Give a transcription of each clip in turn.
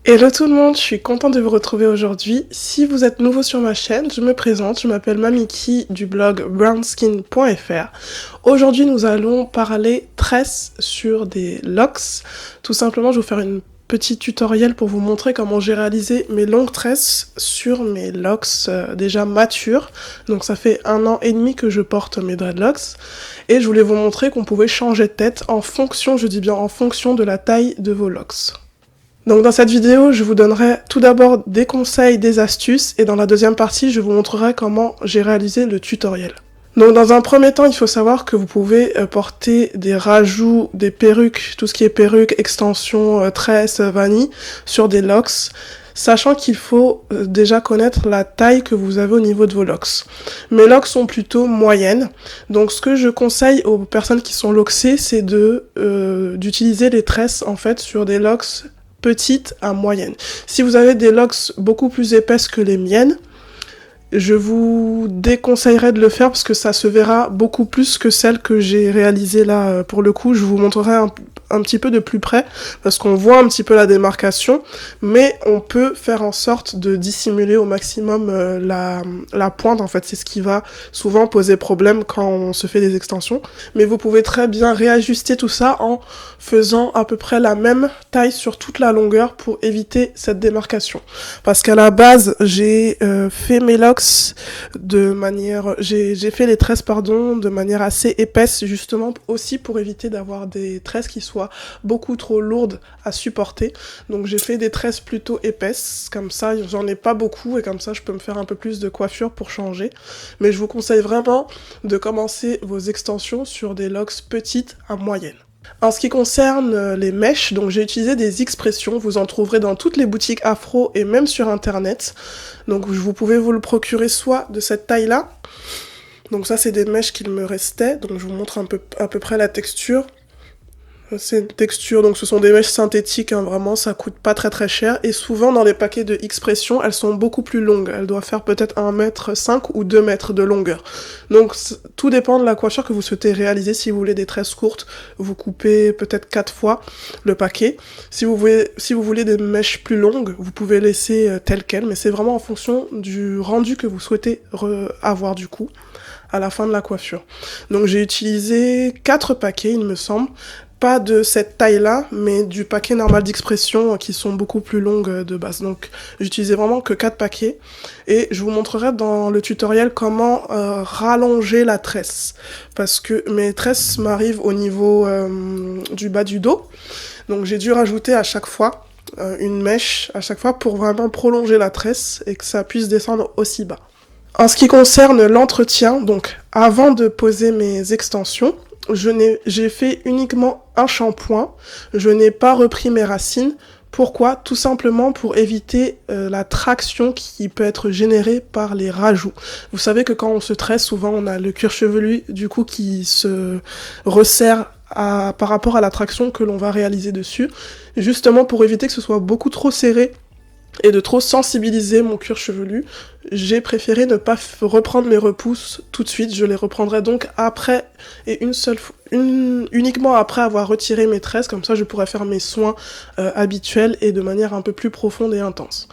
Hello tout le monde, je suis contente de vous retrouver aujourd'hui. Si vous êtes nouveau sur ma chaîne, je me présente, je m'appelle Mamiki du blog brownskin.fr. Aujourd'hui nous allons parler tresses sur des locks. Tout simplement je vais vous faire une petit tutoriel pour vous montrer comment j'ai réalisé mes longues tresses sur mes locks déjà matures. Donc ça fait 1 an et demi que je porte mes dreadlocks. Et je voulais vous montrer qu'on pouvait changer de tête en fonction, je dis bien en fonction de la taille de vos locks. Donc dans cette vidéo, je vous donnerai tout d'abord des conseils, des astuces, et dans la deuxième partie, je vous montrerai comment j'ai réalisé le tutoriel. Donc dans un premier temps, il faut savoir que vous pouvez porter des rajouts, des perruques, tout ce qui est perruques, extensions, tresses, vanille, sur des locks, sachant qu'il faut déjà connaître la taille que vous avez au niveau de vos locks. Mes locks sont plutôt moyennes, donc ce que je conseille aux personnes qui sont locksées, c'est d'utiliser les tresses en fait sur des locks petite à moyenne. Si vous avez des locks beaucoup plus épaisses que les miennes, je vous déconseillerais de le faire parce que ça se verra beaucoup plus que celle que j'ai réalisée là. Pour le coup, je vous montrerai un petit peu de plus près parce qu'on voit un petit peu la démarcation, mais on peut faire en sorte de dissimuler au maximum la pointe. En fait, c'est ce qui va souvent poser problème quand on se fait des extensions. Mais vous pouvez très bien réajuster tout ça en faisant à peu près la même taille sur toute la longueur pour éviter cette démarcation. Parce qu'à la base, j'ai fait mes locks j'ai fait les tresses de manière assez épaisse, justement aussi pour éviter d'avoir des tresses qui soient beaucoup trop lourdes à supporter. Donc j'ai fait des tresses plutôt épaisses, comme ça j'en ai pas beaucoup et comme ça je peux me faire un peu plus de coiffure pour changer. Mais je vous conseille vraiment de commencer vos extensions sur des locks petites à moyennes. En ce qui concerne les mèches, donc j'ai utilisé des expressions, vous en trouverez dans toutes les boutiques afro et même sur internet. Donc vous pouvez vous le procurer soit de cette taille-là. Donc ça c'est des mèches qu'il me restait, donc je vous montre à peu près la texture. C'est une texture, donc ce sont des mèches synthétiques, hein, vraiment ça coûte pas très cher. Et souvent dans les paquets de Expression, elles sont beaucoup plus longues. Elles doivent faire peut-être 1,5 m ou 2 mètres de longueur. Donc tout dépend de la coiffure que vous souhaitez réaliser. Si vous voulez des tresses courtes, vous coupez peut-être 4 fois le paquet. Si vous voulez des mèches plus longues, vous pouvez laisser tel quel, mais c'est vraiment en fonction du rendu que vous souhaitez avoir du coup à la fin de la coiffure. Donc j'ai utilisé 4 paquets il me semble. Pas de cette taille-là, mais du paquet normal d'Expression qui sont beaucoup plus longues de base. Donc j'utilisais vraiment que 4 paquets et je vous montrerai dans le tutoriel comment rallonger la tresse parce que mes tresses m'arrivent au niveau du bas du dos. Donc j'ai dû rajouter à chaque fois une mèche à chaque fois pour vraiment prolonger la tresse et que ça puisse descendre aussi bas. En ce qui concerne l'entretien, donc avant de poser mes extensions, j'ai fait uniquement un shampoing, je n'ai pas repris mes racines. Pourquoi ? Tout simplement pour éviter la traction qui peut être générée par les rajouts. Vous savez que quand on se tresse, souvent on a le cuir chevelu du coup qui se resserre par rapport à la traction que l'on va réaliser dessus. Justement pour éviter que ce soit beaucoup trop serré et de trop sensibiliser mon cuir chevelu, j'ai préféré ne pas reprendre mes repousses tout de suite. Je les reprendrai donc après et uniquement après avoir retiré mes tresses, comme ça je pourrais faire mes soins habituels et de manière un peu plus profonde et intense.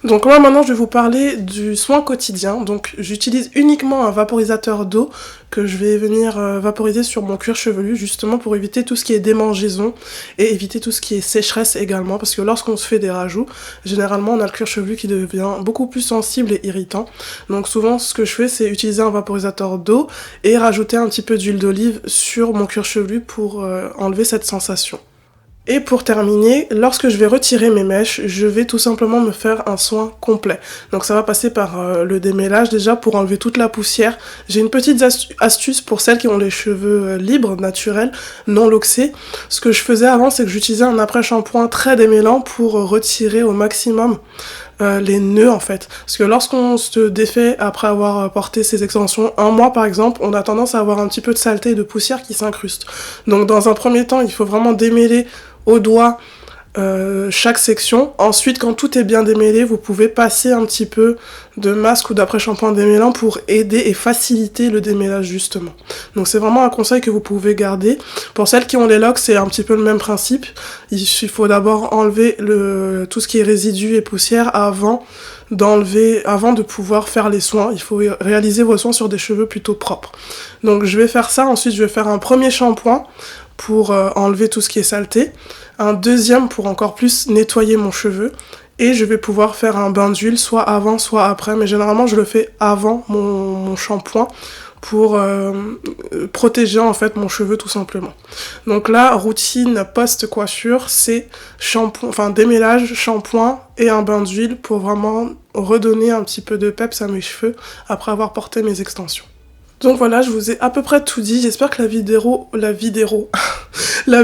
Donc là maintenant je vais vous parler du soin quotidien. Donc j'utilise uniquement un vaporisateur d'eau que je vais venir vaporiser sur mon cuir chevelu justement pour éviter tout ce qui est démangeaison et éviter tout ce qui est sécheresse également, parce que lorsqu'on se fait des rajouts, généralement on a le cuir chevelu qui devient beaucoup plus sensible et irritant. Donc souvent ce que je fais c'est utiliser un vaporisateur d'eau et rajouter un petit peu d'huile d'olive sur mon cuir chevelu pour enlever cette sensation. Et pour terminer, lorsque je vais retirer mes mèches, je vais tout simplement me faire un soin complet. Donc ça va passer par le démêlage déjà pour enlever toute la poussière. J'ai une petite astuce pour celles qui ont les cheveux libres, naturels, non loxés. Ce que je faisais avant, c'est que j'utilisais un après-shampoing très démêlant pour retirer au maximum les nœuds en fait. Parce que lorsqu'on se défait après avoir porté ses extensions 1 mois par exemple, on a tendance à avoir un petit peu de saleté et de poussière qui s'incruste. Donc dans un premier temps, il faut vraiment démêler au doigt chaque section. Ensuite, quand tout est bien démêlé, vous pouvez passer un petit peu de masque ou d'après-shampoing démêlant pour aider et faciliter le démêlage justement. Donc c'est vraiment un conseil que vous pouvez garder. Pour celles qui ont les locks, c'est un petit peu le même principe. Il faut d'abord enlever tout ce qui est résidus et poussière avant de pouvoir faire les soins. Il faut réaliser vos soins sur des cheveux plutôt propres. Donc je vais faire ça, ensuite je vais faire un premier shampoing pour enlever tout ce qui est saleté, un deuxième pour encore plus nettoyer mon cheveu, et je vais pouvoir faire un bain d'huile soit avant soit après, mais généralement je le fais avant mon shampoing pour protéger en fait mon cheveu tout simplement. Donc là, routine post-coiffure, c'est démêlage, shampoing et un bain d'huile pour vraiment redonner un petit peu de peps à mes cheveux après avoir porté mes extensions. Donc voilà, je vous ai à peu près tout dit. J'espère que la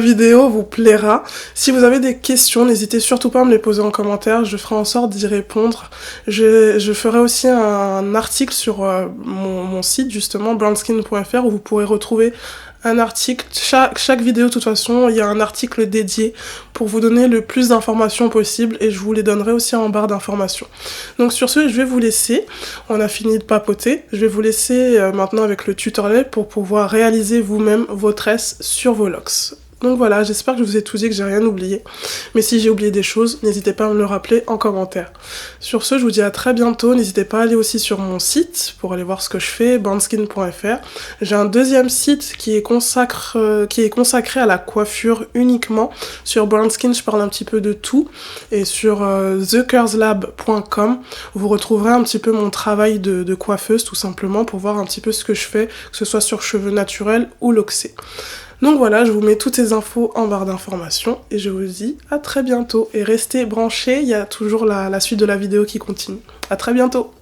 vidéo vous plaira. Si vous avez des questions, n'hésitez surtout pas à me les poser en commentaire. Je ferai en sorte d'y répondre. Je ferai aussi un article sur mon site, justement, brownskin.fr, où vous pourrez retrouver un article. Chaque vidéo, de toute façon, il y a un article dédié pour vous donner le plus d'informations possible, et je vous les donnerai aussi en barre d'informations. Donc sur ce, je vais vous laisser. On a fini de papoter. Je vais vous laisser maintenant avec le tutoriel pour pouvoir réaliser vous-même vos tresses sur vos locks. Donc voilà, j'espère que je vous ai tout dit, que j'ai rien oublié. Mais si j'ai oublié des choses, n'hésitez pas à me le rappeler en commentaire. Sur ce, je vous dis à très bientôt. N'hésitez pas à aller aussi sur mon site pour aller voir ce que je fais, brownskin.fr. J'ai un deuxième site qui est consacré à la coiffure uniquement. Sur Brownskin, je parle un petit peu de tout. Et sur thecurslab.com, vous retrouverez un petit peu mon travail de coiffeuse, tout simplement, pour voir un petit peu ce que je fais, que ce soit sur cheveux naturels ou loxés. Donc voilà, je vous mets toutes ces infos en barre d'informations et je vous dis à très bientôt. Et restez branchés, il y a toujours la suite de la vidéo qui continue. À très bientôt!